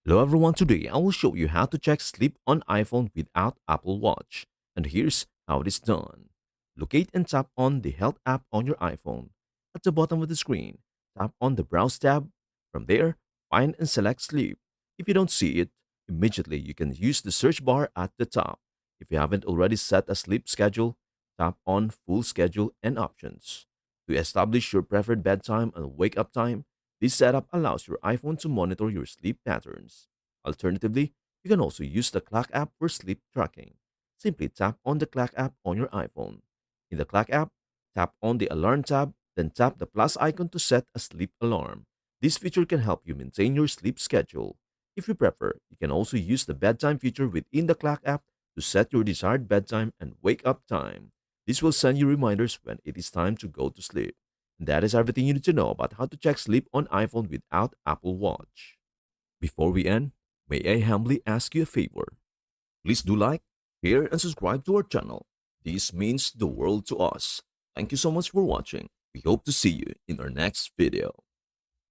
Hello everyone, today I will show you how to check sleep on iPhone without Apple Watch. And here's how it is done. Locate and tap on the Health app on your iPhone. At the bottom of the screen, tap on the Browse tab. From there, find and select Sleep. If you don't see it, immediately you can use the search bar at the top. If you haven't already set a sleep schedule, tap on Full Schedule and Options. To establish your preferred bedtime and wake up time, this setup allows your iPhone to monitor your sleep patterns. Alternatively, you can also use the Clock app for sleep tracking. Simply tap on the Clock app on your iPhone. In the Clock app, tap on the Alarm tab, then tap the plus icon to set a sleep alarm. This feature can help you maintain your sleep schedule. If you prefer, you can also use the bedtime feature within the Clock app to set your desired bedtime and wake up time. This will send you reminders when it is time to go to sleep. And that is everything you need to know about how to check sleep on iPhone without Apple Watch. Before we end, may I humbly ask you a favor? Please do like, share, and subscribe to our channel. This means the world to us. Thank you so much for watching. We hope to see you in our next video.